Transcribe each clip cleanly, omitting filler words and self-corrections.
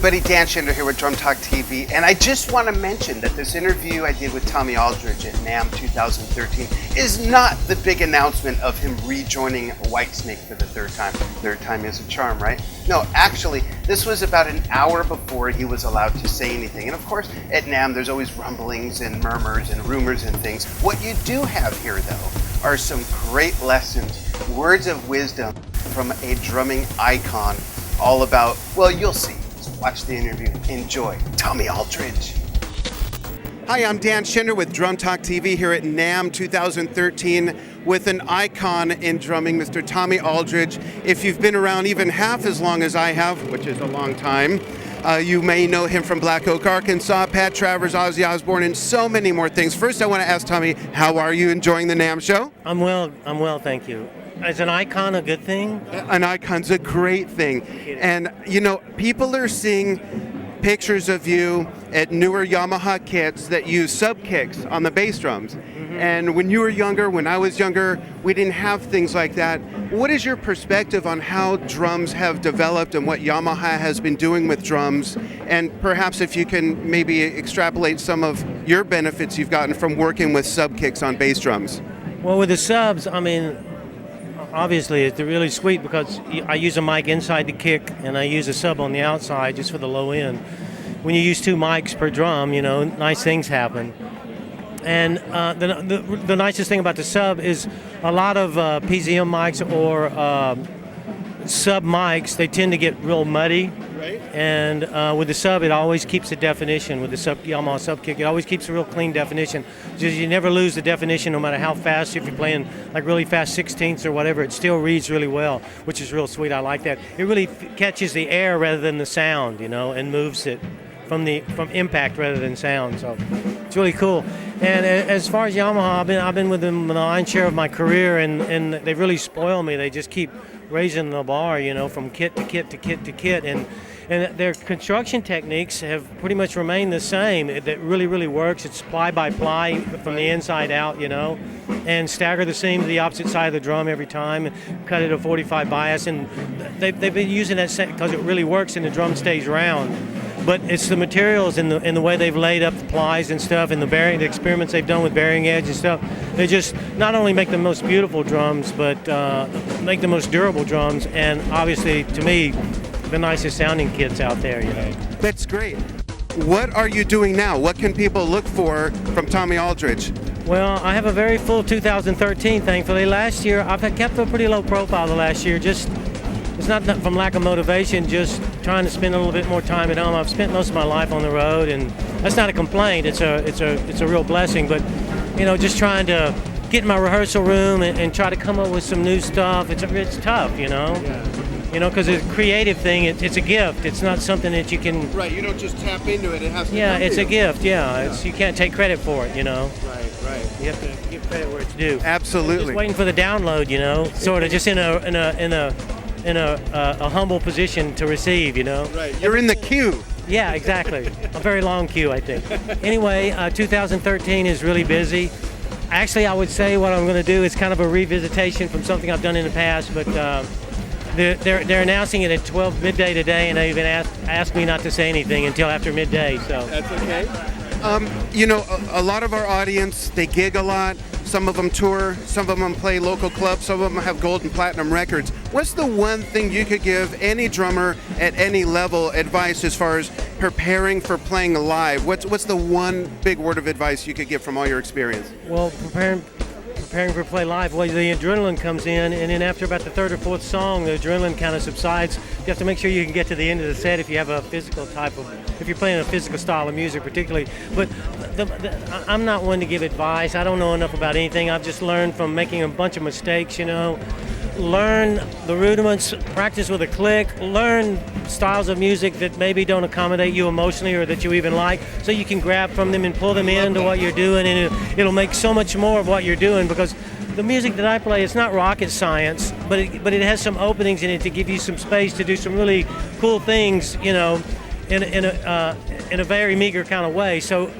everybody, Dan Schindler here with Drum Talk TV, and I just want to mention that this interview I did with Tommy Aldridge at NAMM 2013 is not the big announcement of him rejoining Whitesnake for the third time. Third time is a charm, right? No, actually, this was about an hour before he was allowed to say anything. And of course, at NAMM, there's always rumblings and murmurs and rumors and things. What you do have here, though, are some great lessons, words of wisdom from a drumming icon, all about, well, you'll see. Watch the interview. Enjoy. Tommy Aldridge. Hi, I'm Dan Schindler with Drum Talk TV here at NAMM 2013 with an icon in drumming, Mr. Tommy Aldridge. If you've been around even half as long as I have, which is a long time, you may know him from Black Oak, Arkansas, Pat Travers, Ozzy Osbourne, and so many more things. First, I want to ask Tommy, how are you enjoying the NAMM show? I'm well, thank you. Is an icon a good thing? An icon's a great thing. And, you know, people are seeing pictures of you at newer Yamaha kits that use sub-kicks on the bass drums. Mm-hmm. And when you were younger, when I was younger, we didn't have things like that. What is your perspective on how drums have developed and what Yamaha has been doing with drums? And perhaps if you can maybe extrapolate some of your benefits you've gotten from working with sub-kicks on bass drums. Well, with the subs, I mean, obviously it's really sweet because I use a mic inside the kick and I use a sub on the outside just for the low end. When you use two mics per drum, you know, nice things happen. And the nicest thing about the sub is a lot of PZM mics or sub mics, they tend to get real muddy. Right. And with the sub, it always keeps the definition. With the Yamaha sub kick, it always keeps a real clean definition. Just you never lose the definition, no matter how fast. If you're playing like really fast 16ths or whatever, it still reads really well, which is real sweet. I like that. It really catches the air rather than the sound, you know, and moves it from impact rather than sound. So it's really cool. And as far as Yamaha, I've been with them the lion's share of my career, and they really spoil me. They just keep raising the bar, you know, from kit to kit to kit to kit, and their construction techniques have pretty much remained the same. It really, really works. It's ply by ply from the inside out, you know, and stagger the seam to the opposite side of the drum every time, and cut it a 45 bias, and they've been using that because it really works and the drum stays round. But it's the materials and the way they've laid up the plies and stuff, and the experiments they've done with bearing edge and stuff. They just not only make the most beautiful drums, but make the most durable drums, and obviously, to me, the nicest sounding kits out there, you know. That's great. What are you doing now? What can people look for from Tommy Aldridge? Well, I have a very full 2013, thankfully. Last year, I've kept a pretty low profile the last year. It's not from lack of motivation, just trying to spend a little bit more time at home. I've spent most of my life on the road, and that's not a complaint. It's a real blessing. But you know, just trying to get in my rehearsal room and try to come up with some new stuff. It's tough, you know. Yeah. You know, because it's a creative thing. It's a gift. It's not something that you can. Right. You don't just tap into it. It has to. Yeah, it's a gift. Yeah. You can't take credit for it. You know. Right. You have to give credit where it's due. Absolutely. Just waiting for the download. You know, sort of just in a humble position to receive, you know. Right, you're in the queue. Yeah, exactly. A very long queue, I think. Anyway, 2013 is really busy. Actually, I would say what I'm going to do is kind of a revisitation from something I've done in the past, but they're announcing it at 12 midday today, and they even asked me not to say anything until after midday. So that's okay. You know, a lot of our audience, they gig a lot. Some of them tour, some of them play local clubs, some of them have gold and platinum records. What's the one thing you could give any drummer at any level advice as far as preparing for playing live? What's the one big word of advice you could give from all your experience? Well, preparing for play live, well, the adrenaline comes in, and then after about the third or fourth song, the adrenaline kind of subsides. You have to make sure you can get to the end of the set if you have a physical if you're playing a physical style of music particularly. But I'm not one to give advice. I don't know enough about anything. I've just learned from making a bunch of mistakes, you know. Learn the rudiments, practice with a click, learn styles of music that maybe don't accommodate you emotionally or that you even like, so you can grab from them and pull them into what you're doing, and it'll make so much more of what you're doing, because the music that I play, it's not rocket science, but it has some openings in it to give you some space to do some really cool things, you know, in a very meager kind of way. So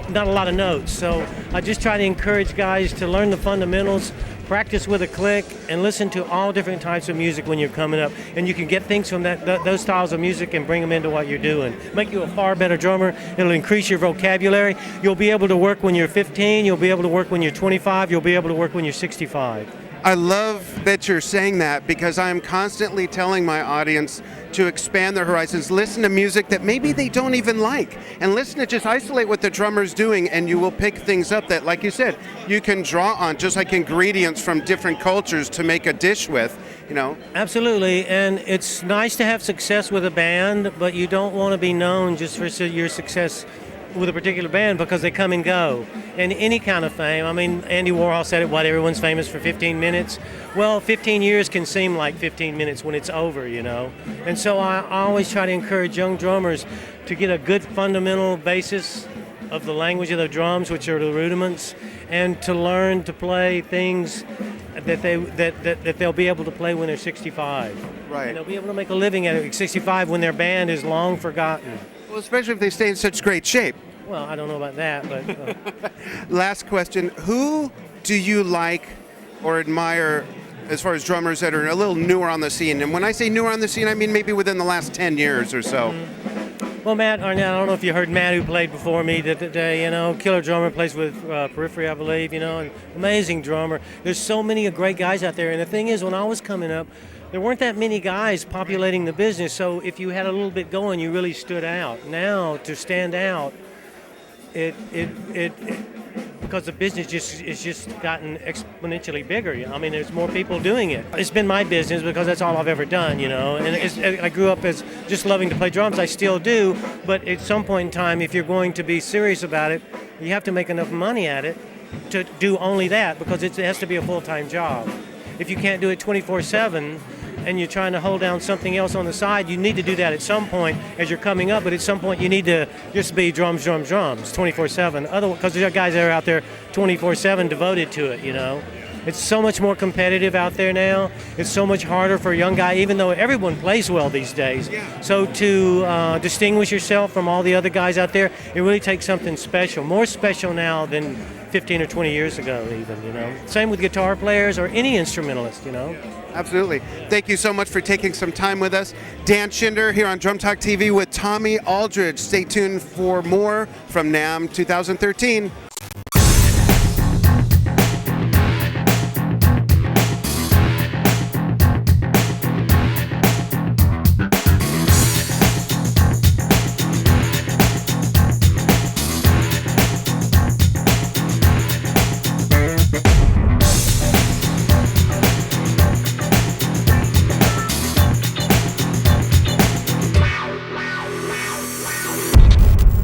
not a lot of notes. So I just try to encourage guys to learn the fundamentals, practice with a click, and listen to all different types of music when you're coming up. And you can get things from those styles of music and bring them into what you're doing. Make you a far better drummer. It'll increase your vocabulary. You'll be able to work when you're 15. You'll be able to work when you're 25. You'll be able to work when you're 65. I love that you're saying that, because I'm constantly telling my audience to expand their horizons, listen to music that maybe they don't even like, and listen to just isolate what the drummer's doing, and you will pick things up that, like you said, you can draw on, just like ingredients from different cultures to make a dish with, you know. Absolutely, and it's nice to have success with a band, but you don't want to be known just for your success with a particular band, because they come and go. And any kind of fame, I mean, Andy Warhol said it, what, everyone's famous for 15 minutes? Well, 15 years can seem like 15 minutes when it's over, you know. And so I always try to encourage young drummers to get a good fundamental basis of the language of the drums, which are the rudiments, and to learn to play things that they'll be able to play when they're 65. Right. And they'll be able to make a living at 65 when their band is long forgotten. Well, especially if they stay in such great shape. Well, I don't know about that, but... Last question. Who do you like or admire as far as drummers that are a little newer on the scene? And when I say newer on the scene, I mean maybe within the last 10 years or so. Well, Matt Arnett, I don't know if you heard Matt, who played before me today, you know, killer drummer, plays with Periphery, I believe, you know, an amazing drummer. There's so many great guys out there. And the thing is, when I was coming up, there weren't that many guys populating the business, so if you had a little bit going, you really stood out. Now, to stand out, because the business is just gotten exponentially bigger. I mean, there's more people doing it. It's been my business because that's all I've ever done, you know. And I grew up as just loving to play drums. I still do, but at some point in time, if you're going to be serious about it, you have to make enough money at it to do only that, because it has to be a full-time job. If you can't do it 24/7, and you're trying to hold down something else on the side, you need to do that at some point as you're coming up, but at some point you need to just be drums 24/7. Otherwise, because there are guys that are out there 24/7 devoted to it, you know. It's so much more competitive out there now. It's so much harder for a young guy, even though everyone plays well these days. So to distinguish yourself from all the other guys out there, it really takes something special, more special now than 15 or 20 years ago even, you know. Same with guitar players or any instrumentalist, you know. Absolutely. Thank you so much for taking some time with us. Dan Schinder here on Drum Talk TV with Tommy Aldridge. Stay tuned for more from NAMM 2013.